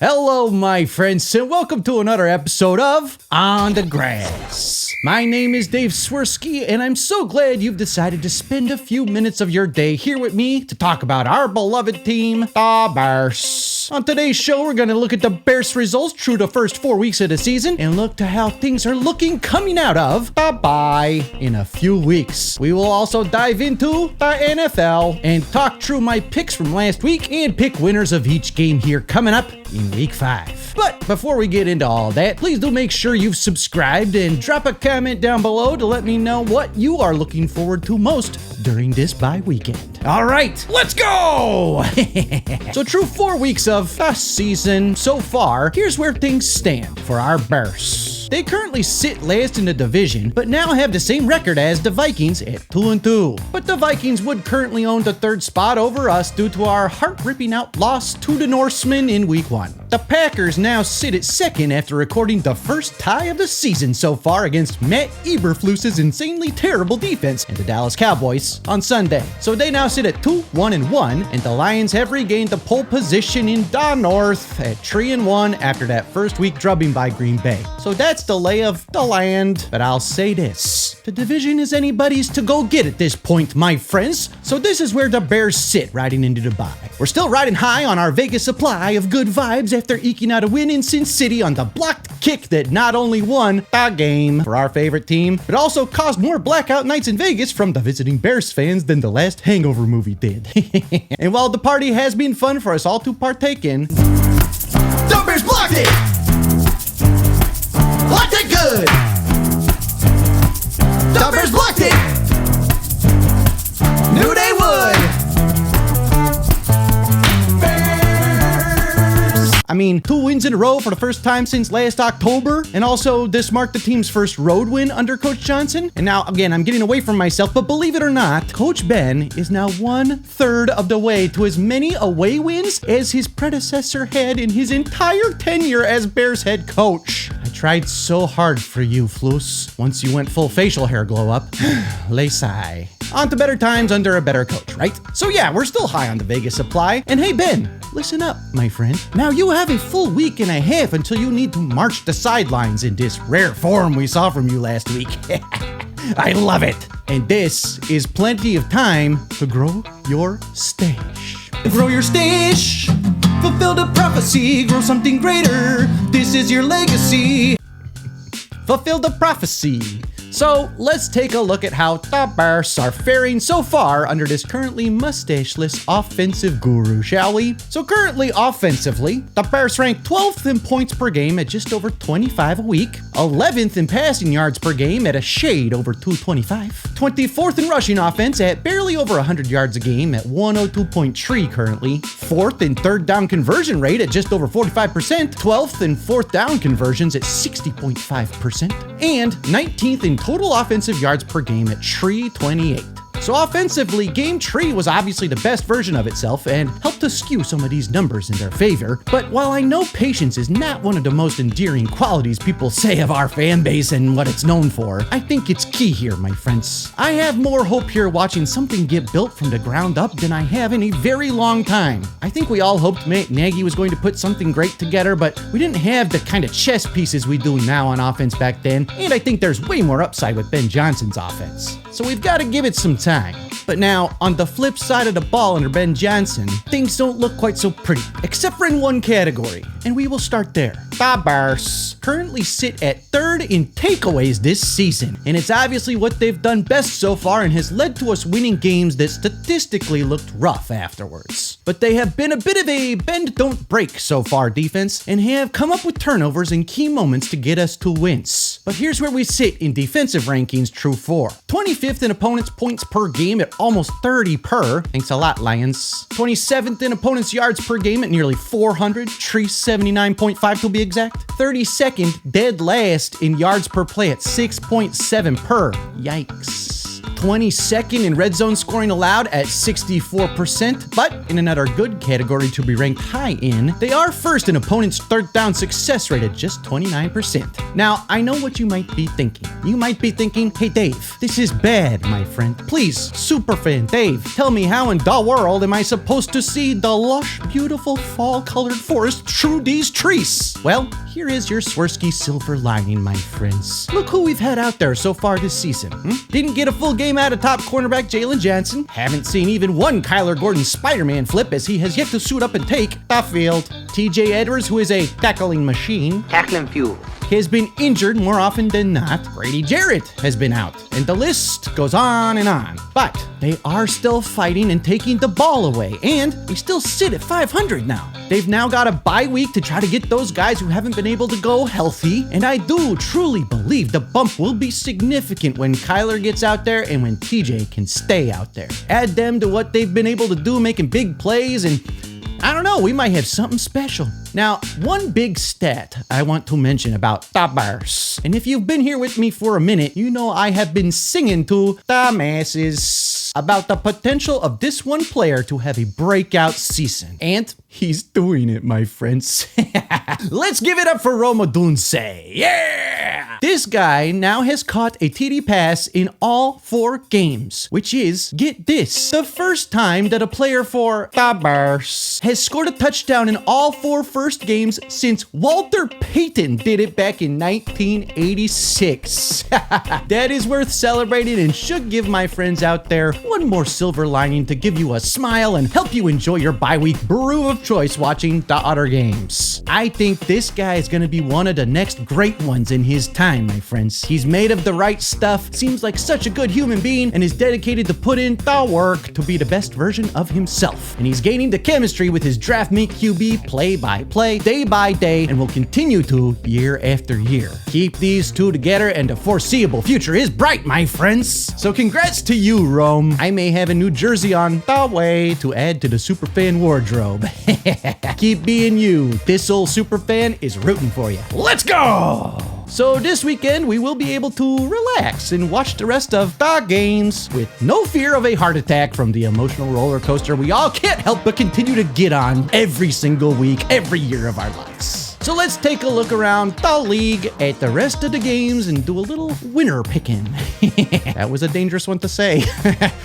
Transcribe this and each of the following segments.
Hello, my friends, and welcome to another episode of On the Grass. My name is Dave Swerski, and I'm so glad you've decided to spend a few minutes of your day here with me to talk about our beloved team, the Bears. On today's show, we're going to look at the Bears results through the first 4 weeks of the season and look to how things are looking coming out of the bye in a few weeks. We will also dive into the NFL and talk through my picks from last week and pick winners of each game here coming up in week 5. But before we get into all that, please do make sure you've subscribed and drop a comment down below to let me know what you are looking forward to most during this bye weekend. All right, let's go! So through 4 weeks of the season so far, here's where things stand for our Bears. They currently sit last in the division, but now have the same record as the Vikings at 2-2. But the Vikings would currently own the 3rd spot over us due to our heart-ripping out loss to the Norsemen in week 1. The Packers now sit at 2nd after recording the first tie of the season so far against Matt Eberflus's insanely terrible defense and the Dallas Cowboys on Sunday. So they now sit at 2-1-1, and the Lions have regained the pole position in the North at 3-1 after that first week drubbing by Green Bay. So that's the lay of the land, but I'll say this. The division is anybody's to go get at this point, my friends. So this is where the Bears sit riding into the bye. We're still riding high on our Vegas supply of good vibes after eking out a win in Sin City on the blocked kick that not only won the game for our favorite team, but also caused more blackout nights in Vegas from the visiting Bears fans than the last Hangover movie did. And while the party has been fun for us all to partake in, the Bears blocked it! Blocked it good! The Bears blocked it! Knew they would! I mean, 2 wins in a row for the first time since last October, and also this marked the team's first road win under Coach Johnson. And now, again, I'm getting away from myself, but believe it or not, Coach Ben is now 1/3 of the way to as many away wins as his predecessor had in his entire tenure as Bears head coach. I tried so hard for you, Flus. Once you went full facial hair glow up, lay sigh. On to better times under a better coach, right? So yeah, we're still high on the Vegas supply. And hey, Ben, listen up, my friend. Now you have a full week and a half until you need to march the sidelines in this rare form we saw from you last week. I love it. And this is plenty of time to grow your stash. Grow your stash. Fulfill the prophecy. Grow something greater. This is your legacy. Fulfill the prophecy. So let's take a look at how the Bears are faring so far under this currently mustacheless offensive guru, shall we? So currently offensively, the Bears rank 12th in points per game at just over 25 a week, 11th in passing yards per game at a shade over 225, 24th in rushing offense at barely over 100 yards a game at 102.3 currently, 4th in 3rd down conversion rate at just over 45%, 12th in 4th down conversions at 60.5%, and 19th in total offensive yards per game at 328. So offensively, Game 3 was obviously the best version of itself and helped to skew some of these numbers in their favor. But while I know patience is not one of the most endearing qualities people say of our fan base and what it's known for, I think it's key here, my friends. I have more hope here watching something get built from the ground up than I have in a very long time. I think we all hoped Matt Nagy was going to put something great together, but we didn't have the kind of chess pieces we do now on offense back then, and I think there's way more upside with Ben Johnson's offense. So we've got to give it some time. But now, on the flip side of the ball under Ben Johnson, things don't look quite so pretty, except for in one category, and we will start there. The Bears currently sit at 3rd in takeaways this season, and it's obviously what they've done best so far and has led to us winning games that statistically looked rough afterwards. But they have been a bit of a bend don't break so far defense, and have come up with turnovers in key moments to get us to wins. But here's where we sit in defensive rankings through 4. 25th in opponents' points per game at almost 30 per. Thanks a lot, Lions. 27th in opponents' yards per game at nearly 400. 379.5 to be exact. 32nd dead last in yards per play at 6.7 per. Yikes. 22nd in red zone scoring allowed at 64%, but in another good category to be ranked high in, they are first in opponents' third down success rate at just 29%. Now, I know what you might be thinking. You might be thinking, hey Dave, this is bad, my friend. Please, Superfan Dave, tell me how in the world am I supposed to see the lush, beautiful fall-colored forest through these trees? Well, here is your Swerski silver lining, my friends. Look who we've had out there so far this season. Didn't get a full game out of top cornerback Jalen Johnson. Haven't seen even one Kyler Gordon Spider-Man flip, as he has yet to suit up and take the field. TJ Edwards, who is a tackling machine, Tackling fuel. has been injured more often than not. Grady Jarrett has been out, and the list goes on and on. But they are still fighting and taking the ball away, and they still sit at 500 now. They've now got a bye week to try to get those guys who haven't been able to go healthy, and I do truly believe the bump will be significant when Kyler gets out there and when TJ can stay out there. Add them to what they've been able to do, making big plays, and I don't know, we might have something special. Now, one big stat I want to mention about the Bears, and if you've been here with me for a minute, you know I have been singing to the masses about the potential of this one player to have a breakout season. And he's doing it, my friends. Let's give it up for Odunze. Yeah! This guy now has caught a TD pass in all 4 games, which is, get this, the first time that a player for the Bears has scored a touchdown in all 4 first games since Walter Payton did it back in 1986. That is worth celebrating and should give my friends out there one more silver lining to give you a smile and help you enjoy your bye week brew of choice watching the other games. I think this guy is going to be one of the next great ones in his time, my friends. He's made of the right stuff, seems like such a good human being, and is dedicated to put in the work to be the best version of himself. And he's gaining the chemistry with his draft meet QB play by play, day by day, and will continue to year after year. Keep these two together and the foreseeable future is bright, my friends. So congrats to you, Rome. I may have a new jersey on the way to add to the Superfan wardrobe. Keep being you. This old Superfan is rooting for you. Let's go! So this weekend, we will be able to relax and watch the rest of the games with no fear of a heart attack from the emotional roller coaster we all can't help but continue to get on every single week, every year of our lives. So let's take a look around the league at the rest of the games and do a little winner picking. That was a dangerous one to say.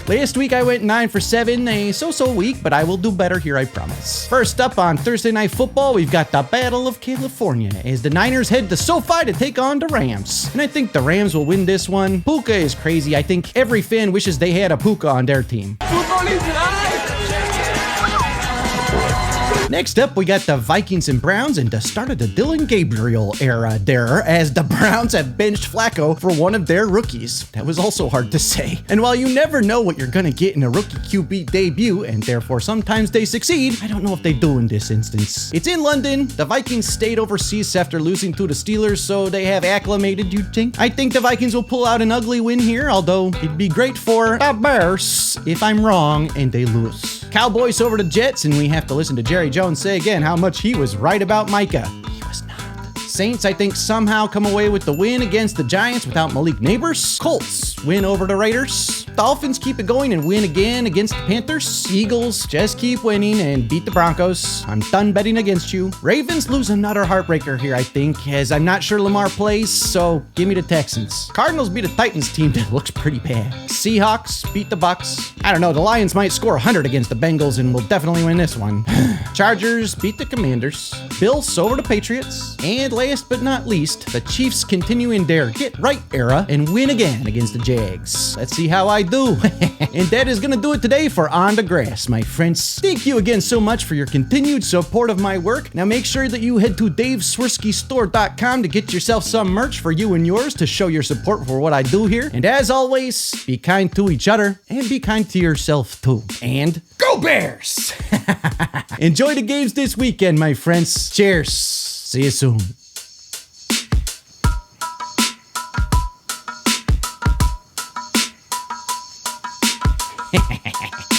Last week I went 9 for 7, a so-so week, but I will do better here, I promise. First up on Thursday Night Football, we've got the Battle of California as the Niners head to SoFi to take on the Rams. And I think the Rams will win this one. Puka is crazy. I think every fan wishes they had a Puka on their team. Next up, we got the Vikings and Browns and the start of the Dylan Gabriel era there, as the Browns have benched Flacco for one of their rookies. That was also hard to say. And while you never know what you're gonna get in a rookie QB debut, and therefore sometimes they succeed, I don't know if they do in this instance. It's in London. The Vikings stayed overseas after losing to the Steelers, so they have acclimated, you'd think. I think the Vikings will pull out an ugly win here, although it'd be great for the Bears if I'm wrong and they lose. Cowboys over the Jets, and we have to listen to Jerry Jones say again how much he was right about Micah. He was not. Saints, I think, somehow come away with the win against the Giants without Malik Neighbors. Colts win over the Raiders. Dolphins keep it going and win again against the Panthers. Eagles just keep winning and beat the Broncos. I'm done betting against you. Ravens lose another heartbreaker here, I think, as I'm not sure Lamar plays, so give me the Texans. Cardinals beat a Titans team that looks pretty bad. Seahawks beat the Bucks. I don't know, the Lions might score 100 against the Bengals and will definitely win this one. Chargers beat the Commanders. Bills over the Patriots. And last but not least, the Chiefs continue in their get-right era and win again against the Jags. Let's see how I do. And that is gonna do it today for On the Grass, my friends. Thank you again so much for your continued support of my work. Now make sure that you head to daveswerskistore.com to get yourself some merch for you and yours to show your support for what I do here. And as always, be kind to each other and be kind to yourself too. And go Bears! Enjoy the games this weekend, my friends. Cheers. See you soon. Hehehehe